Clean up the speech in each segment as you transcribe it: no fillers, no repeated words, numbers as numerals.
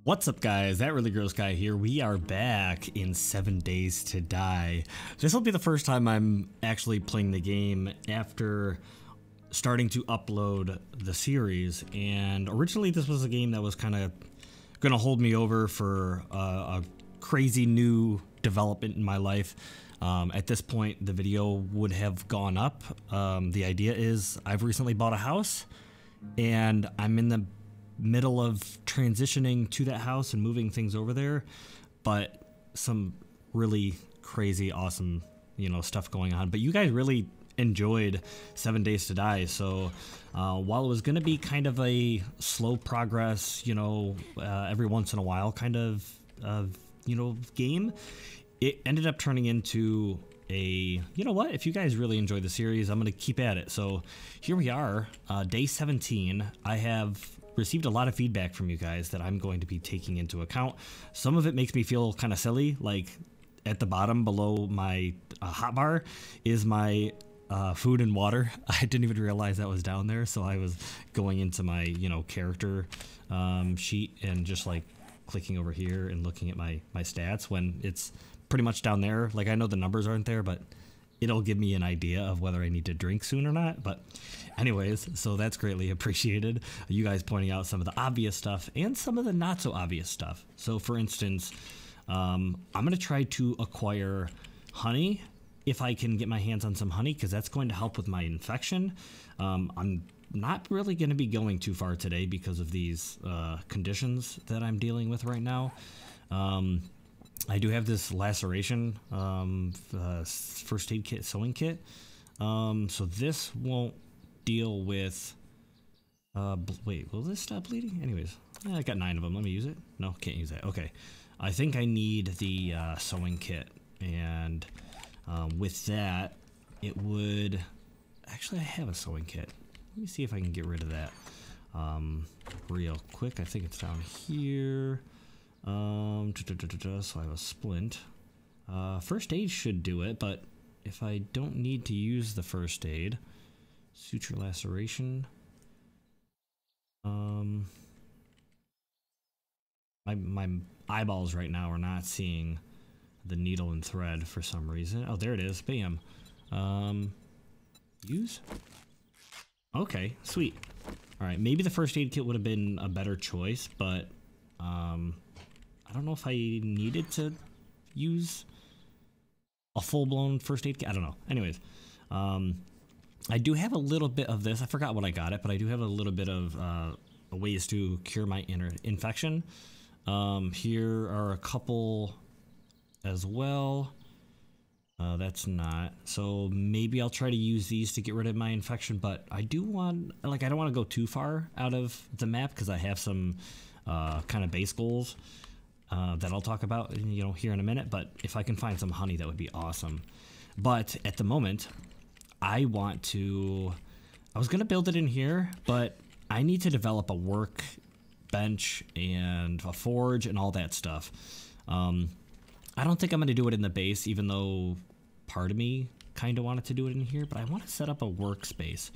What's up guys, That Really Gross Guy here. We are back in 7 Days to Die. This will be the first time I'm actually playing the game after starting to upload the series, and originally this was a game that was kind of going to hold me over for a crazy new development in my life. At this point the video would have gone up. The idea is I've recently bought a house and I'm in the middle of transitioning to that house and moving things over there, but some really crazy awesome stuff going on. But you guys really enjoyed 7 Days to Die, so while it was going to be kind of a slow progress, every once in a while kind of game, it ended up turning into a, if you guys really enjoy the series, I'm going to keep at it. So here we are, day 17. I have received a lot of feedback from you guys that I'm going to be taking into account. Some of it makes me feel kind of silly, like at the bottom below my hotbar is my food and water. I didn't even realize that was down there, so I was going into my character sheet and just like clicking over here and looking at my stats when it's pretty much down there. Like, I know the numbers aren't there, but it'll give me an idea of whether I need to drink soon or not. But anyways, so that's greatly appreciated. You guys pointing out some of the obvious stuff and some of the not so obvious stuff. So for instance, I'm going to try to acquire honey if I can get my hands on some honey, because that's going to help with my infection. I'm not really going to be going too far today because of these conditions that I'm dealing with right now. I do have this laceration first aid kit, sewing kit. So this won't deal with, wait, will this stop bleeding? Anyways, I got 9 of them. Let me use it. No, can't use that. Okay. I think I need the sewing kit, and with that, it would, actually I have a sewing kit. Let me see if I can get rid of that real quick. I think it's down here. So I have a splint. First aid should do it, but if I don't need to use the first aid, suture laceration. My eyeballs right now are not seeing the needle and thread for some reason. Oh, there it is. Bam. Use? Okay, sweet. All right, maybe the first aid kit would have been a better choice, but I don't know if I needed to use a full-blown first aid kit. I don't know. Anyways, I do have a little bit of this. I forgot what I got it, but I do have a little bit of ways to cure my infection. Here are a couple as well. That's not. So maybe I'll try to use these to get rid of my infection, but I do want, like, I don't want to go too far out of the map because I have some kind of base goals that I'll talk about, here in a minute. But if I can find some honey, that would be awesome. But at the moment, I was going to build it in here, but I need to develop a work bench and a forge and all that stuff. I don't think I'm going to do it in the base, even though part of me kind of wanted to do it in here, but I want to set up a workspace.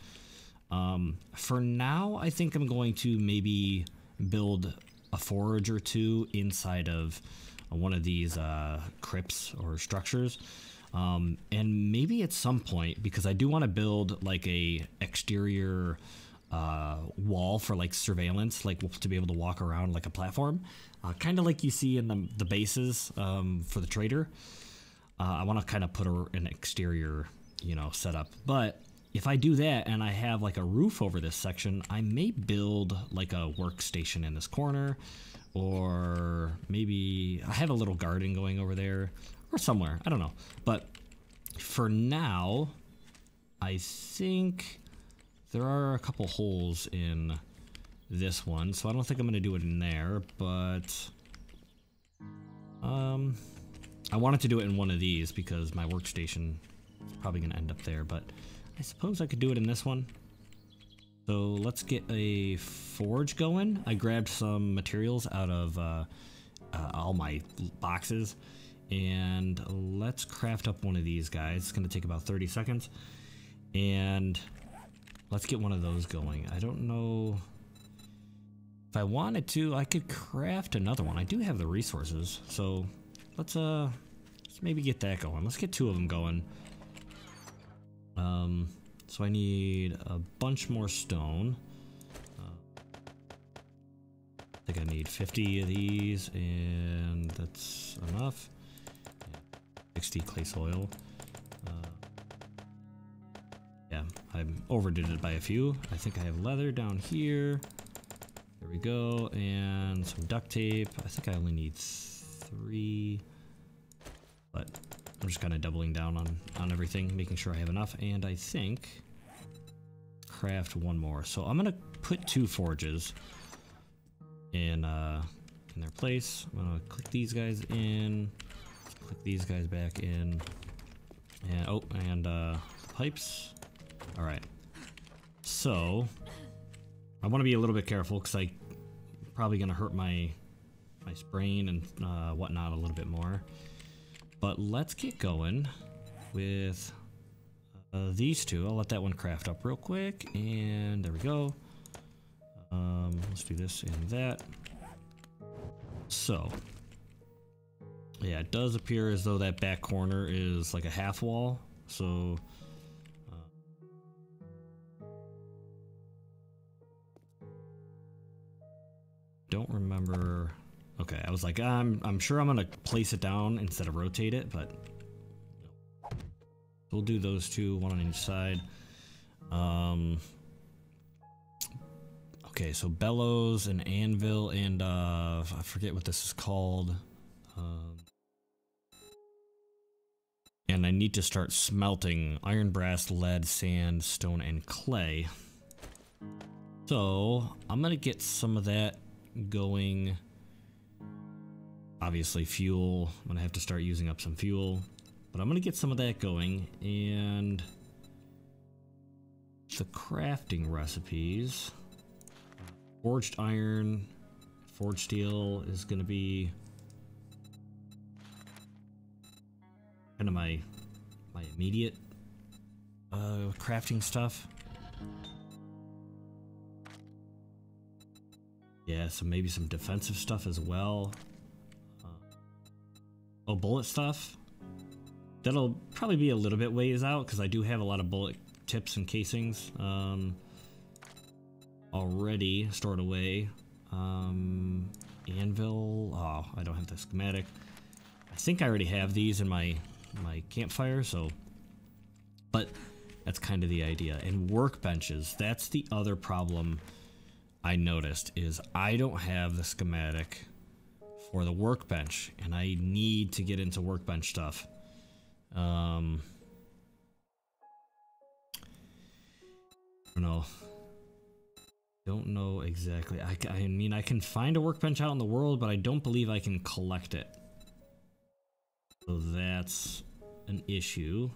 For now, I think I'm going to maybe build a forge or two inside of one of these crypts or structures. And maybe at some point, because I do want to build like a exterior wall for like surveillance, like to be able to walk around like a platform, kind of like you see in the bases for the trader. I want to kind of put an exterior, setup. But if I do that and I have like a roof over this section, I may build like a workstation in this corner, or maybe I have a little garden going over there or somewhere. I don't know. But for now, I think there are a couple holes in this one, so I don't think I'm going to do it in there, but I wanted to do it in one of these because my workstation is probably going to end up there, but I suppose I could do it in this one. So let's get a forge going. I grabbed some materials out of all my boxes, and let's craft up one of these guys. It's going to take about 30 seconds, and let's get one of those going. I don't know if I wanted to, I could craft another one. I do have the resources, so let's maybe get that going. Let's get 2 of them going. So I need a bunch more stone. I think I need 50 of these, and that's enough. 60 clay soil. Yeah, I overdid it by a few. I think I have leather down here. There we go, and some duct tape. I think I only need 3, but I'm just kind of doubling down on everything, making sure I have enough. And I think craft 1 more. So I'm gonna put 2 forges in their place. I'm gonna click these guys in, click these guys back in, and pipes. All right. So I want to be a little bit careful because I'm probably gonna hurt my sprain and whatnot a little bit more. But let's get going with these 2. I'll let that one craft up real quick, and there we go. Let's do this and that. So, yeah, it does appear as though that back corner is like a half wall. So, don't remember. Okay, I was like, I'm sure I'm gonna place it down instead of rotate it, but we'll do those 2, 1 on each side. Okay, so bellows and anvil and I forget what this is called. And I need to start smelting iron, brass, lead, sand, stone, and clay. So I'm gonna get some of that going. Obviously fuel, I'm gonna have to start using up some fuel, but I'm gonna get some of that going. And the crafting recipes. Forged iron, forged steel is going to be kind of my immediate crafting stuff. Yeah, so maybe some defensive stuff as well. Oh, bullet stuff. That'll probably be a little bit ways out because I do have a lot of bullet tips and casings. Already stored away. Anvil. Oh, I don't have the schematic. I think I already have these in my campfire, so. But that's kind of the idea. And workbenches. That's the other problem I noticed is I don't have the schematic for the workbench, and I need to get into workbench stuff. I don't know. Don't know exactly. I mean, I can find a workbench out in the world, but I don't believe I can collect it. So that's an issue.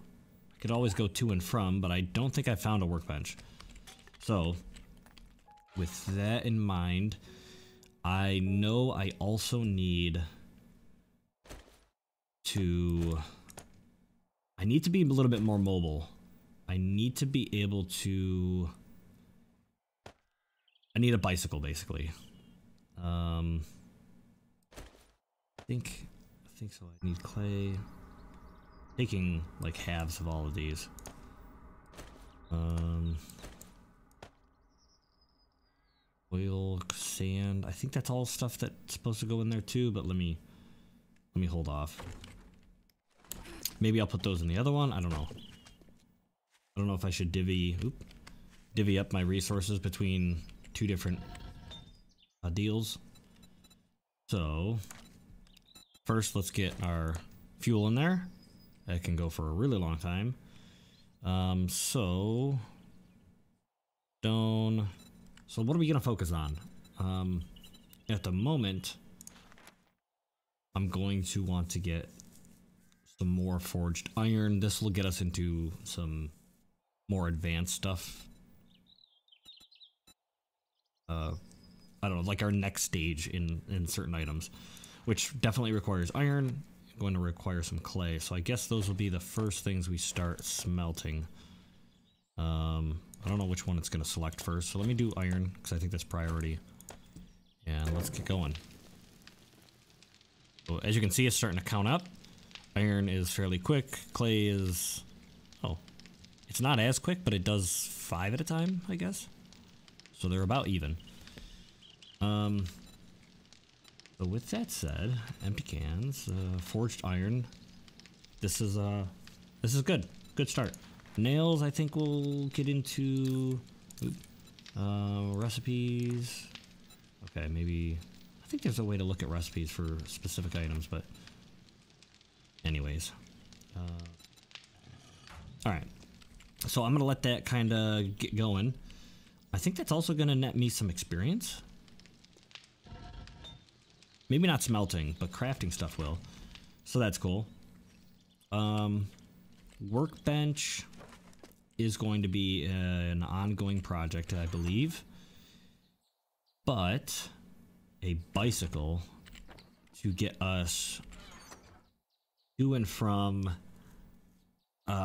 I could always go to and from, but I don't think I found a workbench. So, with that in mind, I know I also need to... I need to be a little bit more mobile. I need to be able to... I need a bicycle, basically. I think so. I need clay. Taking like halves of all of these. Oil, sand. I think that's all stuff that's supposed to go in there too. But let me hold off. Maybe I'll put those in the other one. I don't know. I don't know if I should divvy up my resources between 2 different deals. So first let's get our fuel in there. That can go for a really long time. So what are we gonna focus on? At the moment I'm going to want to get some more forged iron. This will get us into some more advanced stuff. I don't know, like our next stage in certain items, which definitely requires iron, going to require some clay. So I guess those will be the first things we start smelting. I don't know which one it's going to select first. So let me do iron because I think that's priority. And let's get going. So as you can see, it's starting to count up. Iron is fairly quick. Clay is... oh. It's not as quick, but it does 5 at a time, I guess. So they're about even. So with that said, empty cans, forged iron. This is good. Good start. Nails, I think we'll get into recipes. Okay, maybe I think there's a way to look at recipes for specific items, but anyways. All right. So I'm gonna let that kind of get going. I think that's also gonna net me some experience. Maybe not smelting, but crafting stuff will. So that's cool. Workbench is going to be an ongoing project, I believe. But a bicycle to get us to and from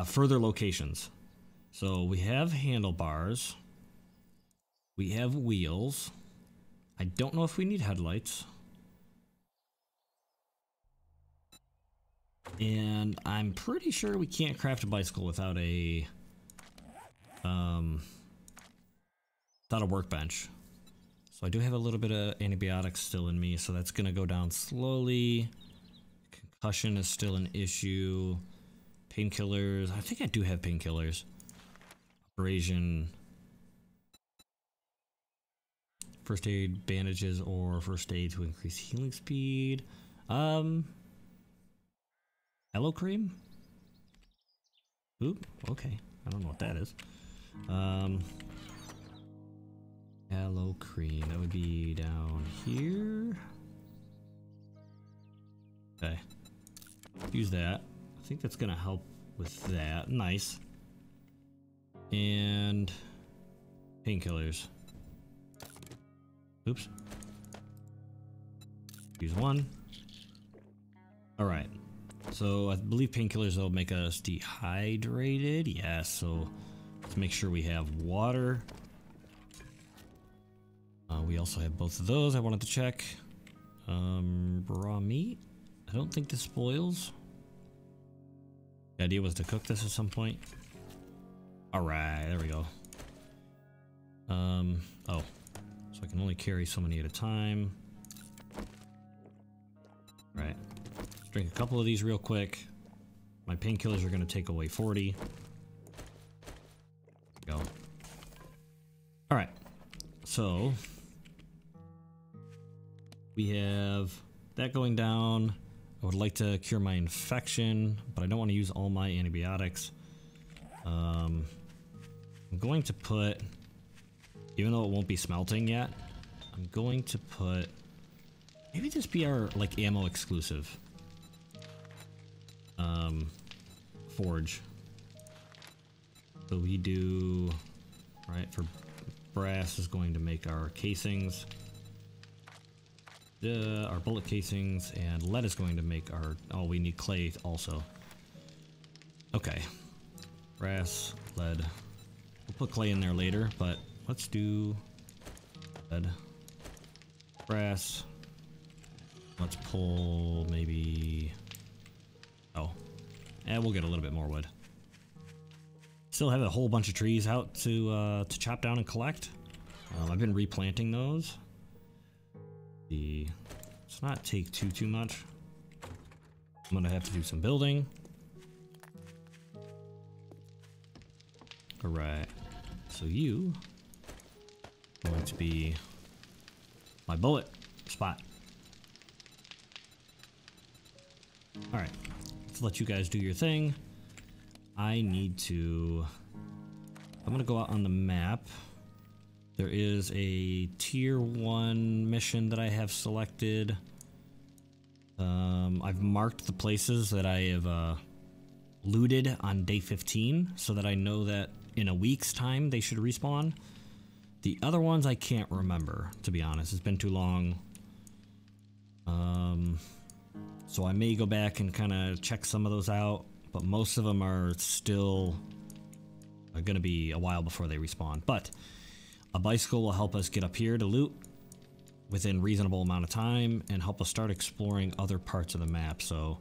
further locations. So we have handlebars. We have wheels. I don't know if we need headlights. And I'm pretty sure we can't craft a bicycle without a workbench. So I do have a little bit of antibiotics still in me, so that's gonna go down slowly. Concussion is still an issue. Painkillers, I think I do have painkillers. Abrasion. First aid bandages or first aid to increase healing speed. Hello cream? Oop, okay. I don't know what that is. Aloe cream, that would be down here. Okay. Use that. I think that's gonna help with that. Nice. And painkillers. Oops. Use one. Alright. So I believe painkillers will make us dehydrated. Yeah, so let's make sure we have water. We also have both of those. I wanted to check. Raw meat. I don't think this spoils. The idea was to cook this at some point. Alright, there we go. Oh. So I can only carry so many at a time. Right. Let's drink a couple of these real quick. My painkillers are going to take away 40. There we go. Alright. So we have that going down. I would like to cure my infection, but I don't want to use all my antibiotics. I'm going to put, even though it won't be smelting yet, I'm going to put, maybe this be our like ammo exclusive. Forge. So we do, right, for brass is going to make our casings. Our bullet casings, and lead is going to make our, oh, we need clay also. Okay. Brass, lead. We'll put clay in there later, but let's do lead. Brass. Let's pull maybe, oh, and we'll get a little bit more wood. Still have a whole bunch of trees out to chop down and collect. I've been replanting those. Let's not take too much. I'm gonna have to do some building. All right, so you are going to be my bullet spot. All right, let's let you guys do your thing. I need to, I'm gonna go out on the map. There is a tier 1 mission that I have selected. I've marked the places that I have looted on day 15 so that I know that in a week's time they should respawn. The other ones I can't remember, to be honest. It's been too long. So I may go back and kind of check some of those out, but most of them are still going to be a while before they respawn. But a bicycle will help us get up here to loot. within reasonable amount of time and help us start exploring other parts of the map. So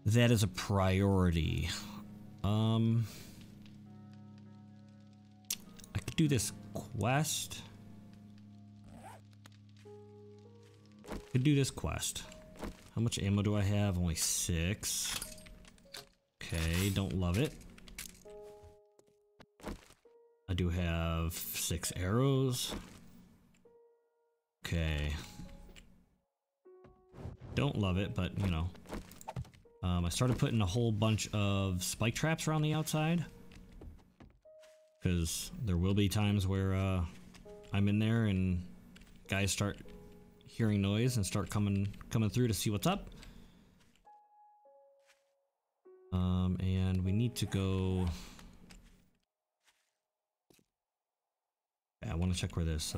that is a priority. I could do this quest. How much ammo do I have? Only 6. Okay, don't love it. I do have 6 arrows. Okay. Don't love it, but you know. I started putting a whole bunch of spike traps around the outside, because there will be times where I'm in there and guys start hearing noise and start coming through to see what's up. And we need to go. Yeah, I want to check where this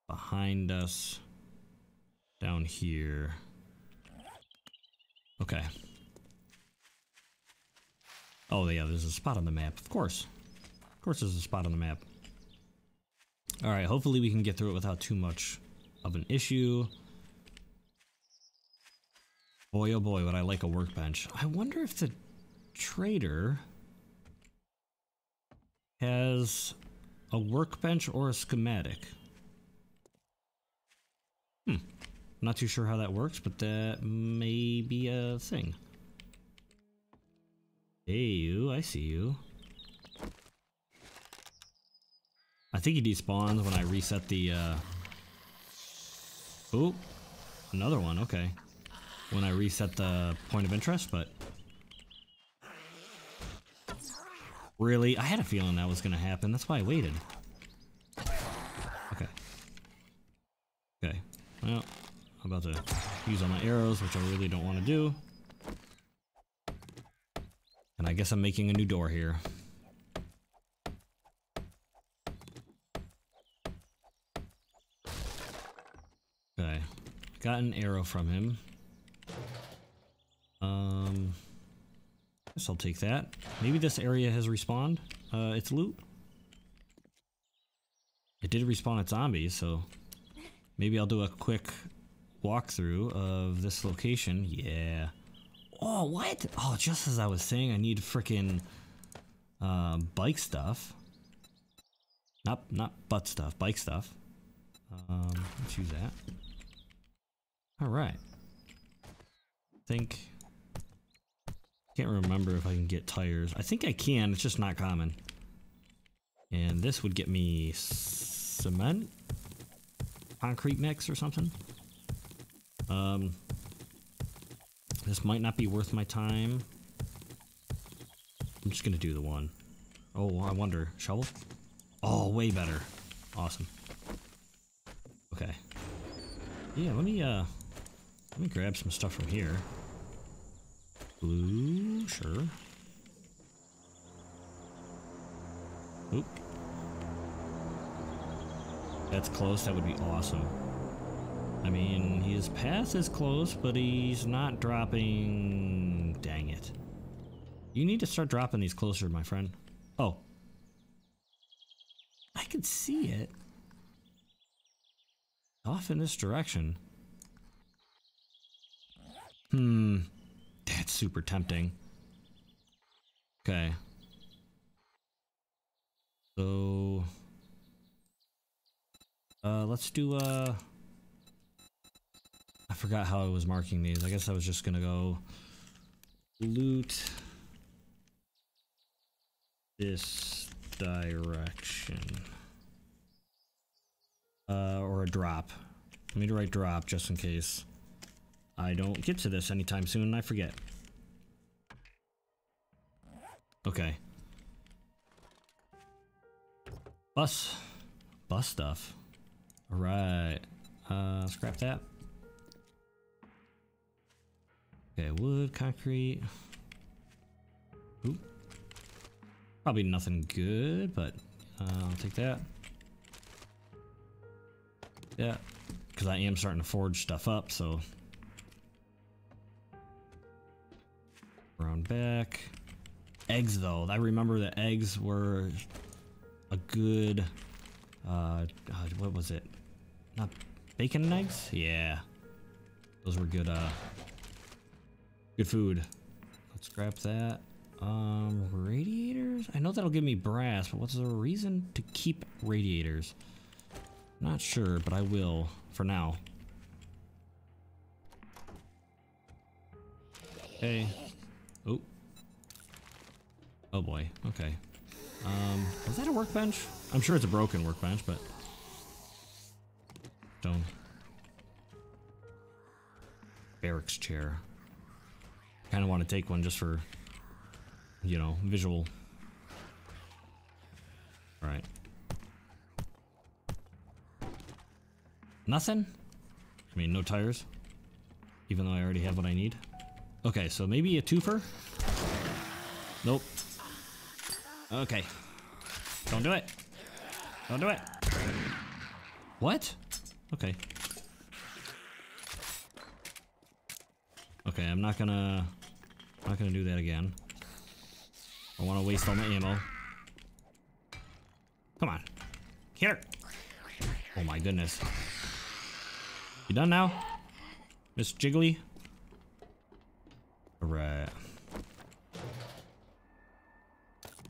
behind us down here. Okay. Oh yeah, there's a spot on the map. Of course there's a spot on the map. All right, hopefully we can get through it without too much of an issue. Boy, oh boy, would I like a workbench. I wonder if the trader has a workbench or a schematic. Not too sure how that works, but that may be a thing. Hey, you, I see you. I think he despawns when I reset the, Oh, another one, okay. When I reset the point of interest, but... Really? I had a feeling that was gonna happen, that's why I waited. Okay. Okay, well, I'm about to use all my arrows, which I really don't want to do. And I guess I'm making a new door here. Okay, got an arrow from him. Guess I'll take that. Maybe this area has respawned its loot. It did respawn its zombies, so maybe I'll do a quick walkthrough of this location. Yeah. Oh, what? Oh, just as I was saying, I need frickin' bike stuff. Not butt stuff, bike stuff. Let's use that. Alright. Can't remember if I can get tires. I think I can, it's just not common. And this would get me cement? Concrete mix or something? This might not be worth my time. I'm just gonna do the one. Oh, I wonder. Shovel? Oh, way better. Awesome. Okay. Yeah, let me grab some stuff from here. Blue, sure. Oop. That's close, that would be awesome. I mean, his path is close, but he's not dropping... Dang it. You need to start dropping these closer, my friend. Oh. I can see it. Off in this direction. That's super tempting. Okay. So... let's do, I forgot how I was marking these. I guess I was just gonna go loot this direction. Or a drop. Let me write drop just in case I don't get to this anytime soon and I forget. Okay. Bus stuff. Alright. Scrap that. Okay, wood, concrete. Oop. Probably nothing good, but I'll take that. Yeah, because I am starting to forge stuff up, so. Round back. Eggs, though. I remember that eggs were a good What was it? Not bacon and eggs? Yeah. Those were good, good food. Let's grab that. Radiators? I know that'll give me brass, but what's the reason to keep radiators? Not sure, but I will for now. Okay. Oh. Oh boy. Okay. Was that a workbench? I'm sure it's a broken workbench, but stone. Barracks chair. Kind of want to take one just for, you know, visual. All right. Nothing? I mean, no tires? Even though I already have what I need? Okay, so maybe a twofer? Nope. Okay. Don't do it. Don't do it. What? Okay. Okay, I'm not gonna do that again. I want to waste all my ammo. Come on. Hit her. Oh my goodness. You done now? Miss Jiggly? Alright.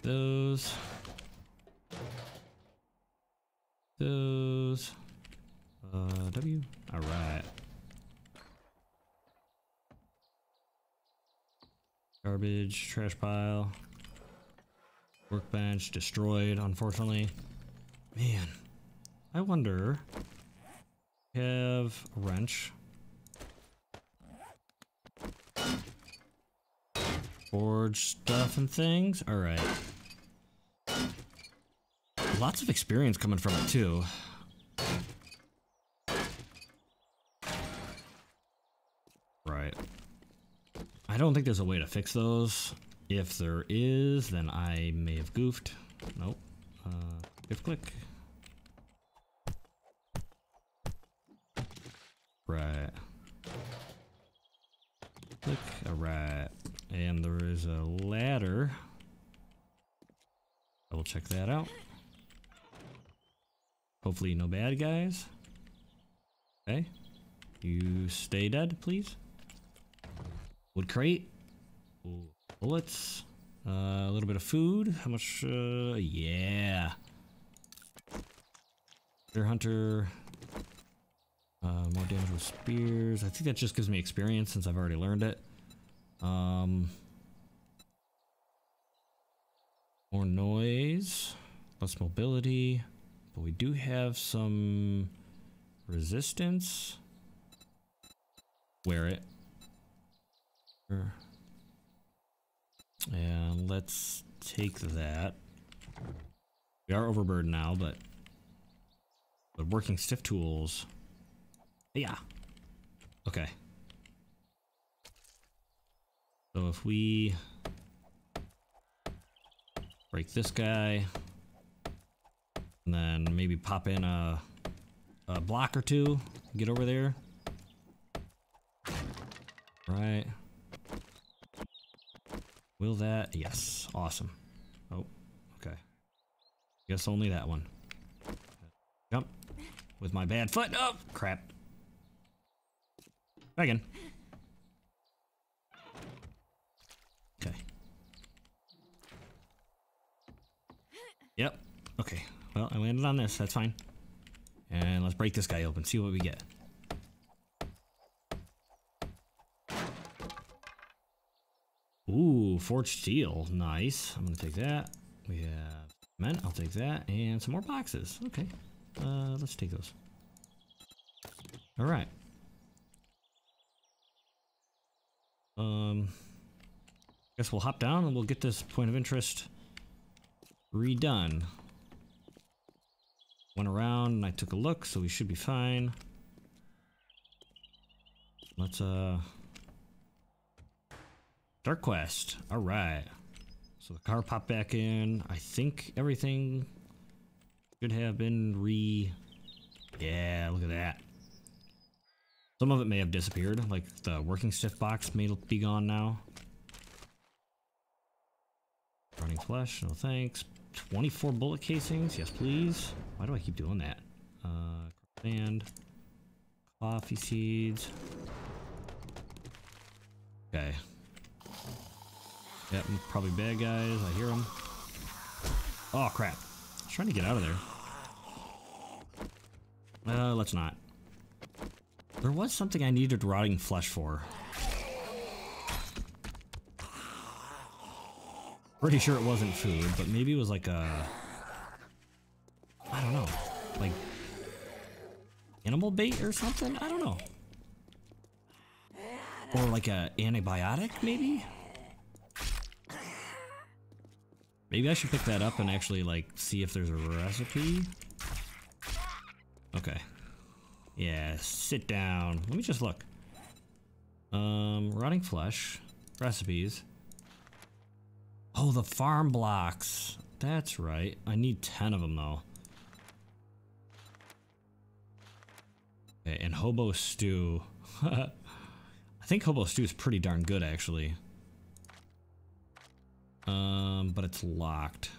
Those. W. Alright. Garbage, trash pile. Workbench destroyed, unfortunately. Man, I wonder. Have a wrench. Forge stuff and things. All right. Lots of experience coming from it too. Right. I don't think there's a way to fix those. If there is, then I may have goofed. Nope. Shift click. Right. Click. Alright. And there is a ladder. I will check that out. Hopefully no bad guys. Okay. You stay dead, please. Wood crate. Ooh. Bullets. A little bit of food. How much? Yeah. Deer hunter. More damage with spears. I think that just gives me experience since I've already learned it. More noise. Less mobility. But we do have some resistance. Wear it. Sure. And let's take that. We are overburdened now, but working stiff tools. Yeah. Okay. So if we break this guy, and then maybe pop in a block or two, get over there. Right. Will that? Yes. Awesome. Oh, okay. Guess only that one. Jump with my bad foot. Oh, crap. Try again. Okay. Yep. Okay. Well, I landed on this. That's fine. And let's break this guy open. See what we get. Ooh, forged steel. Nice. I'm gonna take that. We have cement. I'll take that. And some more boxes. Okay. Let's take those. All right. Guess we'll hop down and we'll get this point of interest redone. Went around and I took a look, so we should be fine. Let's Dark Quest. All right. So the car popped back in. I think everything should have been yeah, look at that. Some of it may have disappeared, like the working stiff box may be gone now. Running flesh, no thanks. 24 bullet casings. Yes, please. Why do I keep doing that? Sand. Coffee seeds. Okay. Yep, probably bad guys. I hear them. Oh, crap. I was trying to get out of there. Let's not. There was something I needed rotting flesh for. Pretty sure it wasn't food, but maybe it was like a... I don't know. Like... animal bait or something? I don't know. Or like a antibiotic, maybe? Maybe I should pick that up and actually, like, see if there's a recipe. Okay. Yeah, sit down. Let me just look. Rotting flesh. Recipes. Oh, the farm blocks. That's right. I need 10 of them, though. Okay, and hobo stew. I think hobo stew is pretty darn good, actually. But it's locked.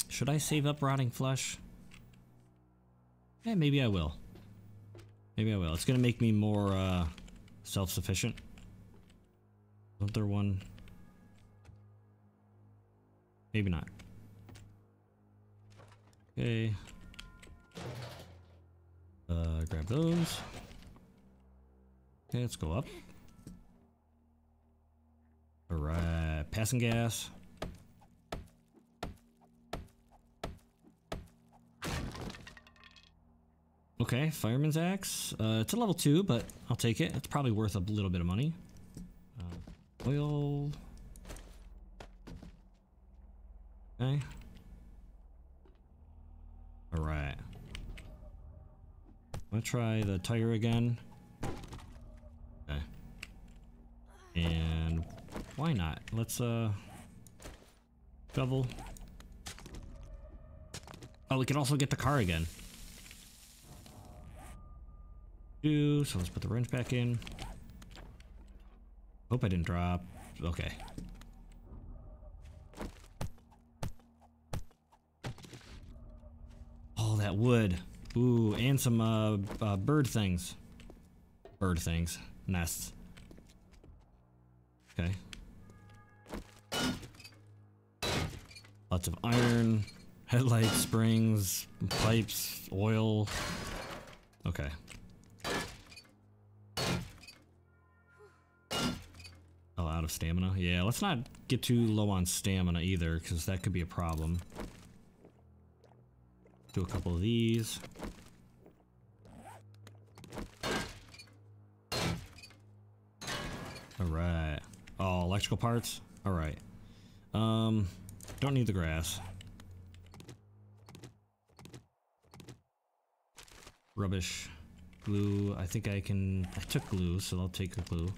Should I save up rotting flesh? Yeah, maybe I will. Maybe I will. It's gonna make me more, self-sufficient. Isn't there one? Maybe not. Okay. Grab those. Okay, let's go up. Alright, passing gas. Okay, fireman's axe. It's a level 2, but I'll take it. It's probably worth a little bit of money. Oil. Okay. Alright. I'm gonna try the tire again. Okay. And why not? Let's shovel. Oh, we can also get the car again. So let's put the wrench back in. Hope I didn't drop. Okay. Oh, that wood. Ooh, and some bird things. Bird things. Nests. Okay. Lots of iron, headlights, springs, pipes, oil. Okay. Oh, out of stamina? Yeah, let's not get too low on stamina either, because that could be a problem. Do a couple of these. Alright. Oh, electrical parts? Alright. Don't need the grass. Rubbish. Glue. I think I can... I took glue, so I'll take the glue.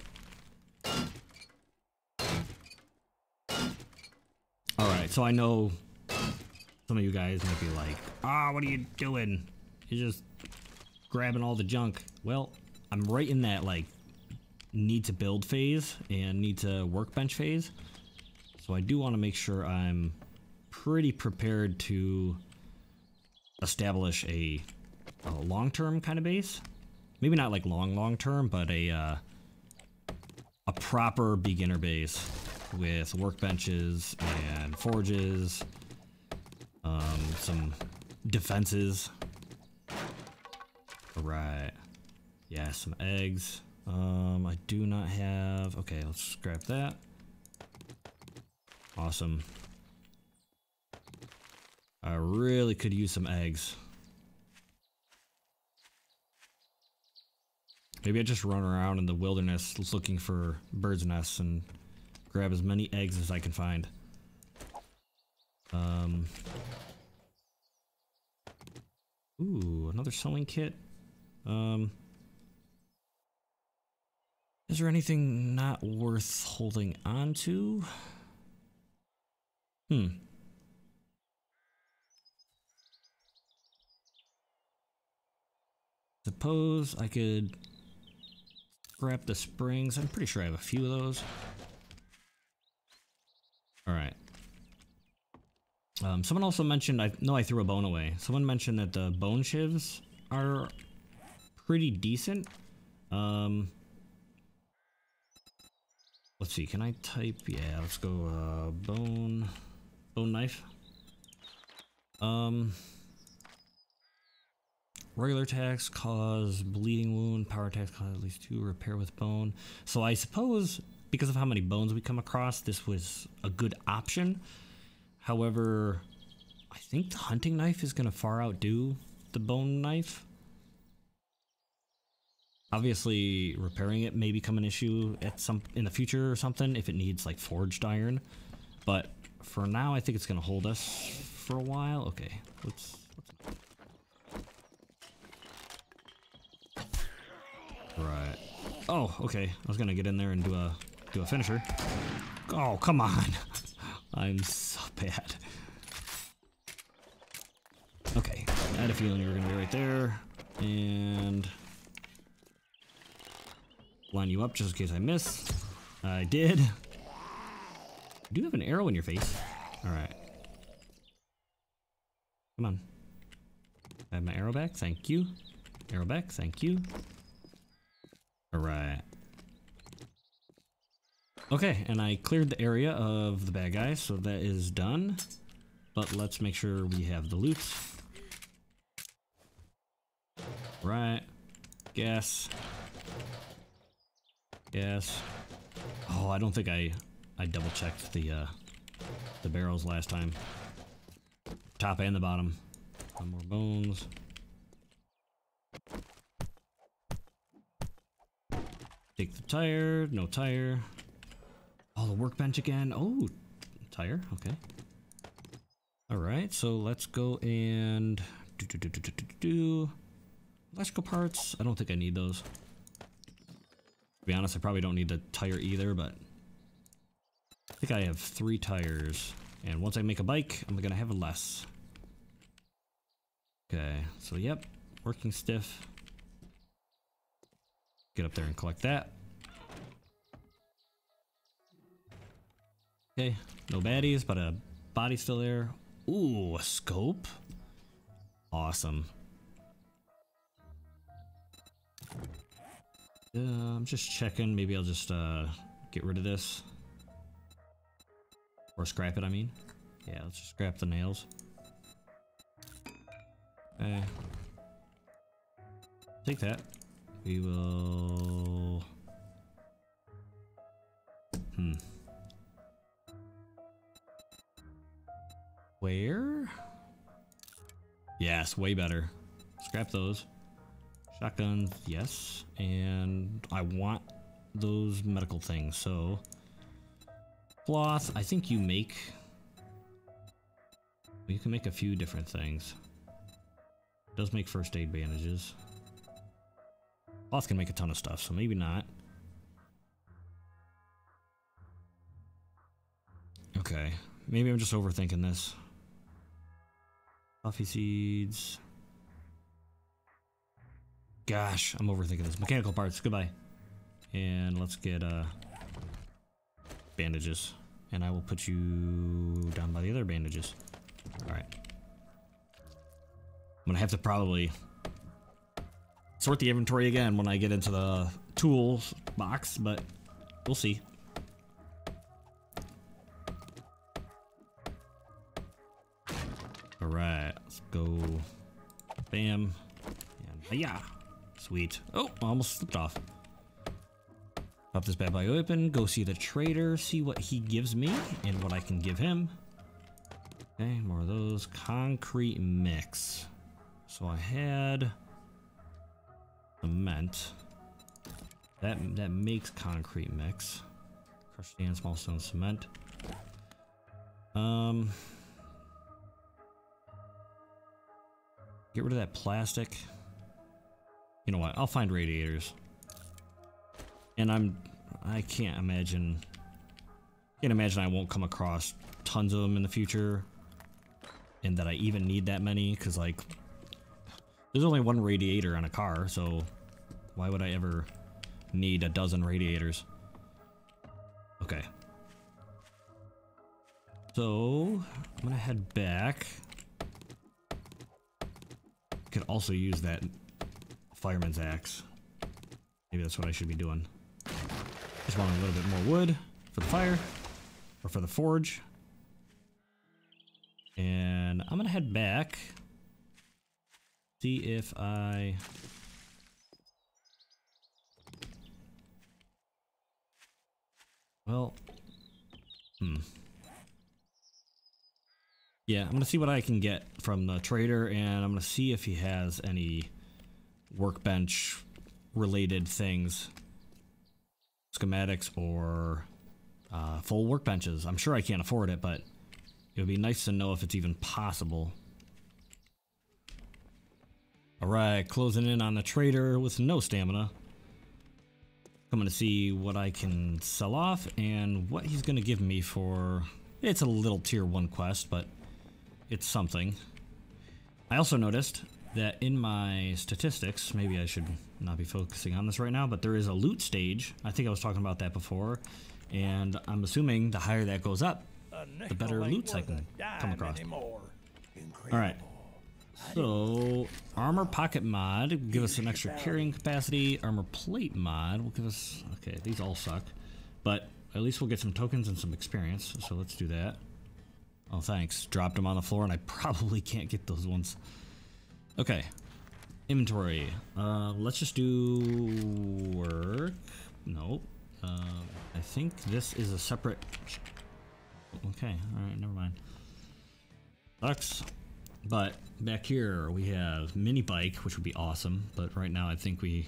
Alright, so I know some of you guys might be like, ah, what are you doing? You're just grabbing all the junk. Well, I'm right in that, like, need to build phase and need to workbench phase. So I do want to make sure I'm pretty prepared to establish a long-term kind of base. Maybe not like long-term, but a proper beginner base with workbenches and forges, some defenses. Alright. Yeah, some eggs. I do not have... Okay, let's scrap that. Awesome. I really could use some eggs. Maybe I just run around in the wilderness looking for birds' nests and grab as many eggs as I can find. Ooh, another sewing kit. Is there anything not worth holding on to? Suppose I could grab the springs. I'm pretty sure I have a few of those. Alright. Someone also mentioned, I threw a bone away. Someone mentioned that the bone shivs are pretty decent. Let's see, can I type? Yeah, let's go bone knife. Regular attacks cause bleeding wound, power attacks cause at least 2, repair with bone. So I suppose because of how many bones we come across, this was a good option. However, I think the hunting knife is going to far outdo the bone knife. Obviously, repairing it may become an issue in the future or something if it needs like forged iron. But for now, I think it's going to hold us for a while. Okay, let's right. Oh, okay. I was gonna get in there and do a finisher. Oh, come on. I'm so bad. Okay, I had a feeling you were gonna be right there, and line you up just in case I miss. I did. You do have an arrow in your face. All right. Come on. I have my arrow back. Thank you. Arrow back. Thank you. All right. Okay, and I cleared the area of the bad guys, so that is done. But let's make sure we have the loot. Right. Gas. Gas. Oh, I don't think I double checked the barrels last time. Top and the bottom. One more bones. Take the tire. No tire. Oh, the workbench again. Oh, tire. Okay. All right. So let's go and do electrical parts. I don't think I need those. To be honest, I probably don't need the tire either, but I think I have 3 tires. And once I make a bike, I'm gonna have less. Okay. So yep, working stiff. Get up there and collect that. Okay, no baddies, but a body's still there. Ooh, a scope. Awesome. I'm just checking. Maybe I'll just get rid of this. Or scrap it, I mean. Yeah, let's just scrap the nails. Okay. Take that. We will... Where? Yes, way better. Scrap those. Shotguns, yes. And I want those medical things, so... Cloth, I think you make... You can make a few different things. It does make first aid bandages. Cloth can make a ton of stuff, so maybe not. Okay, maybe I'm just overthinking this. Coffee seeds. Gosh, I'm overthinking this. Mechanical parts, goodbye. And let's get bandages. And I will put you down by the other bandages. Alright. I'm gonna have to probably sort the inventory again when I get into the tools box, but we'll see. Alright, let's go. Bam. And yeah. Sweet. Oh, almost slipped off. Pop this bad boy open, go see the trader, see what he gives me and what I can give him. Okay, more of those. Concrete mix. So I had cement. That makes concrete mix. Crushed sand, small stone, cement. Get rid of that plastic. You know what? I'll find radiators. And I can't imagine I won't come across tons of them in the future. And that I even need that many, because like there's only one radiator on a car, so why would I ever need a dozen radiators? Okay. So I'm gonna head back. Could also use that fireman's axe. Maybe that's what I should be doing. Just want a little bit more wood for the fire, or for the forge. And I'm gonna head back. See if I... Well... Yeah, I'm gonna see what I can get from the trader, and I'm gonna see if he has any workbench related things. Schematics or full workbenches. I'm sure I can't afford it, but it would be nice to know if it's even possible. Alright, closing in on the trader with no stamina. I'm gonna see what I can sell off and what he's gonna give me for... It's a little tier 1 quest, but it's something. I also noticed that in my statistics, maybe I should not be focusing on this right now, but there is a loot stage. I think I was talking about that before, and I'm assuming the higher that goes up, the better loots I can come across. Alright, so armor pocket mod will give us an extra carrying capacity. Armor plate mod will give us... Okay, these all suck, but at least we'll get some tokens and some experience, so let's do that. Oh, thanks. Dropped them on the floor, and I probably can't get those ones. Okay. Inventory. Let's just do work. Nope. I think this is a separate... Okay, alright, never mind. Sucks. But back here we have mini bike, which would be awesome, but right now I think we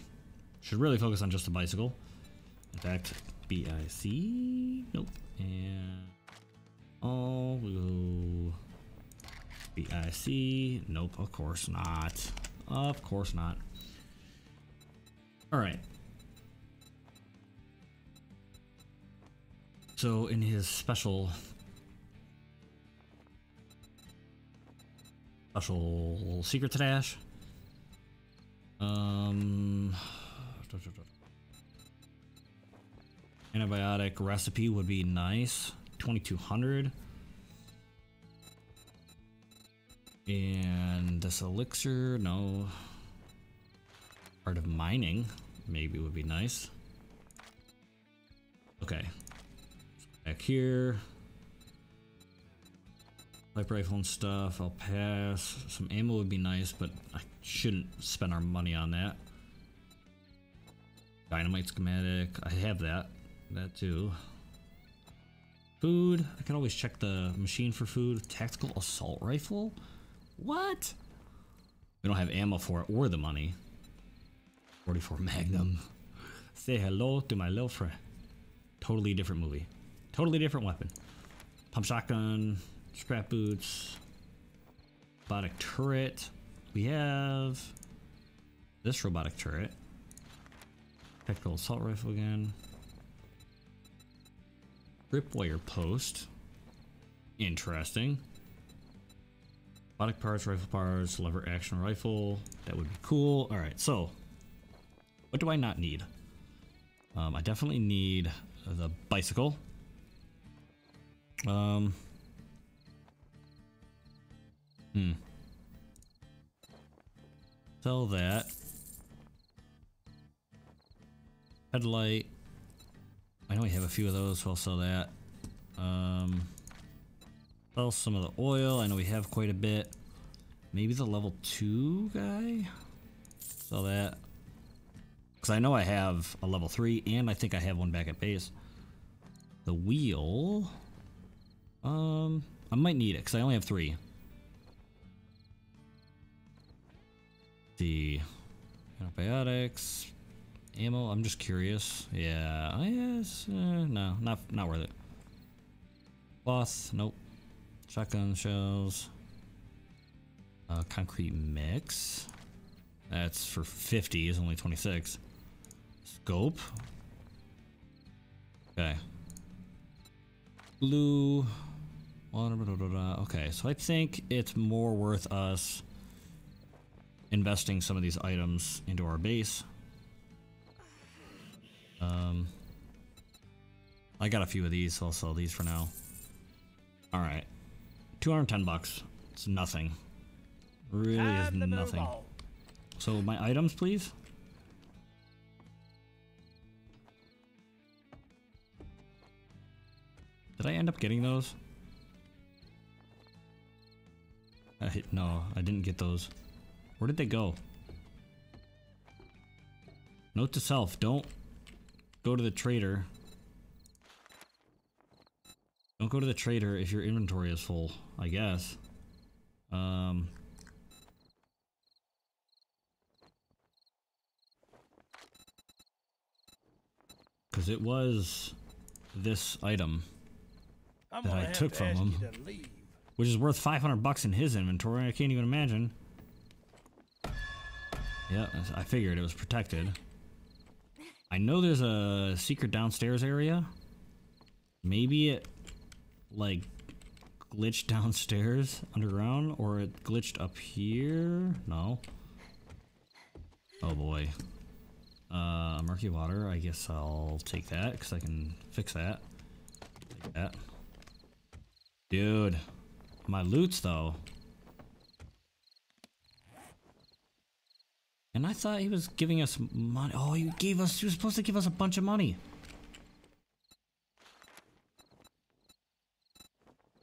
should really focus on just the bicycle. In fact, BIC. Nope. And... Oh, we'll go BIC. Nope, of course not. Of course not. Alright. So in his special secret stash, antibiotic recipe would be nice. 2200. And this elixir, no. Art of mining maybe would be nice. Okay. Back here. Pipe rifle and stuff, I'll pass. Some ammo would be nice, but I shouldn't spend our money on that. Dynamite schematic, I have that. That too. Food, I can always check the machine for food. Tactical assault rifle? What? We don't have ammo for it or the money. 44 Magnum. Say hello to my little friend. Totally different movie. Totally different weapon. Pump shotgun, scrap boots, robotic turret. We have this robotic turret. Tactical assault rifle again. Tripwire post. Interesting. Robotic parts, rifle parts, lever action rifle. That would be cool. Alright, so what do I not need? I definitely need the bicycle. Sell that. Headlight. I know we have a few of those, so I'll sell that. Sell some of the oil. I know we have quite a bit. Maybe the level 2 guy? Sell that. Because I know I have a level 3, and I think I have one back at base. The wheel... I might need it, because I only have 3. The antibiotics... Ammo, I'm just curious. Yeah, yes, no, not worth it. Cloth, nope. Shotgun shells. Concrete mix. That's for 50, is only 26. Scope. Okay. Glue. Okay, so I think it's more worth us investing some of these items into our base. I got a few of these, so I'll sell these for now. All right. 210 bucks. It's nothing. Really is nothing. So my items, please. Did I end up getting those? No, I didn't get those. Where did they go? Note to self, don't go to the trader. Don't go to the trader if your inventory is full, I guess. Because it was this item that I took from him, which is worth 500 bucks in his inventory. I can't even imagine. Yeah, I figured it was protected. I know there's a secret downstairs area. Maybe it, like, glitched downstairs underground, or it glitched up here? No. Oh boy. Murky water, I guess I'll take that, because I can fix that. Take that. Dude. My loot's, though. And I thought he was giving us money. Oh, he was supposed to give us a bunch of money.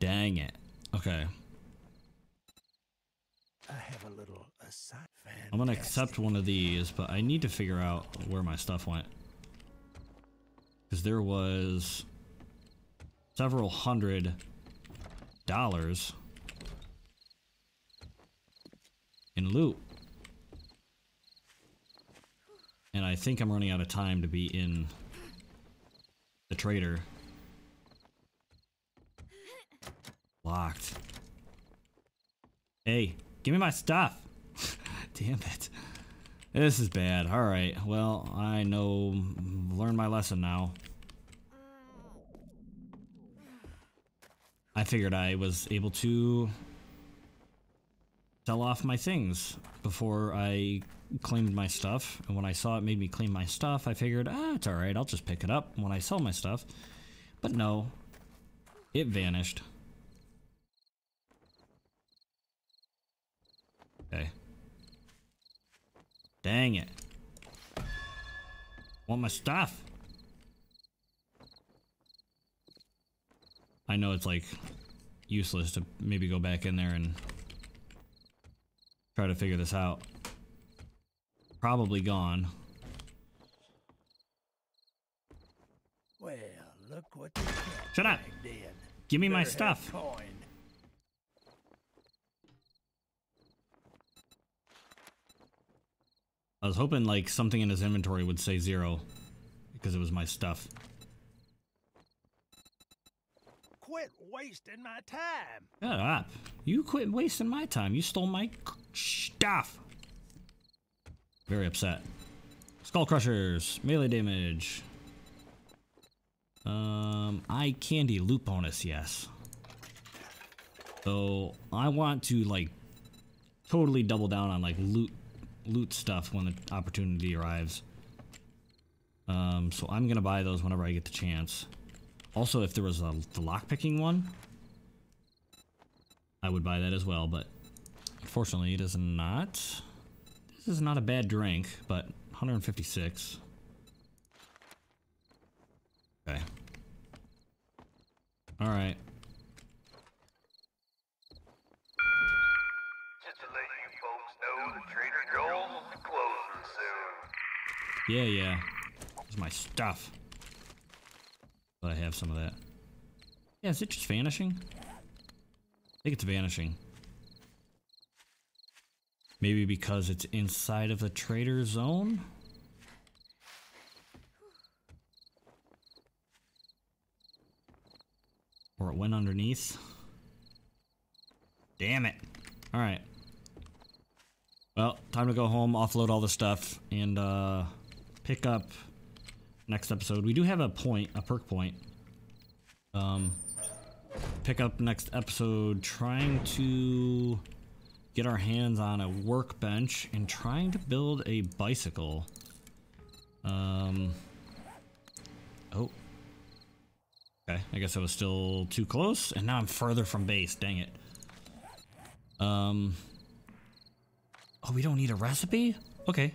Dang it. Okay. I have a little aside. I'm gonna accept one of these, but I need to figure out where my stuff went. Because there was several $100 in loot. And I think I'm running out of time to be in the trader. Locked. Hey, give me my stuff. Damn it. This is bad. Alright, well, I know, learned my lesson now. I figured I was able to sell off my things before I claimed my stuff. And when I saw it made me claim my stuff, I figured, it's alright, I'll just pick it up when I sell my stuff. But no, it vanished. Okay. Dang it. Want my stuff. I know it's like useless to maybe go back in there and try to figure this out. Probably gone. Well, look what the cat Shut up. did. Give me my Better have stuff. coin. I was hoping like something in his inventory would say 0 because it was my stuff. Quit wasting my time. Shut up. You quit wasting my time. You stole my stuff. Very upset. Skull crushers, melee damage. Eye candy loot bonus, yes. So I want to like totally double down on like loot stuff when the opportunity arrives. So I'm gonna buy those whenever I get the chance. Also, if there was the lockpicking one, I would buy that as well, but unfortunately it is not. This is not a bad drink, but 156. Okay. Alright. Just to let you folks know, the Trader Joel's will be closing soon. Yeah. Here's my stuff. But I have some of that. Yeah, is it just vanishing? I think it's vanishing. Maybe because it's inside of the trader zone? Or it went underneath? Damn it. Alright. Well, time to go home, offload all the stuff, and pick up next episode. We do have a perk point. Pick up next episode trying to get our hands on a workbench and trying to build a bicycle. Oh. Okay, I guess I was still too close, and now I'm further from base. Dang it. Oh, we don't need a recipe? Okay.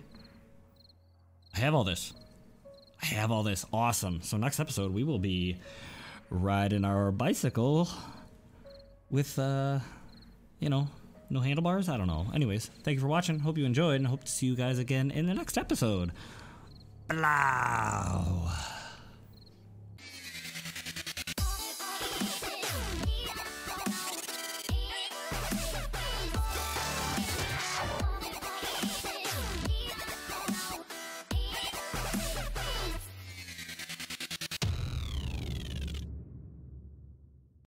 I have all this. I have all this. Awesome. So next episode, we will be riding our bicycle with, you know, no handlebars? I don't know. Anyways, thank you for watching. Hope you enjoyed, and hope to see you guys again in the next episode. Blow.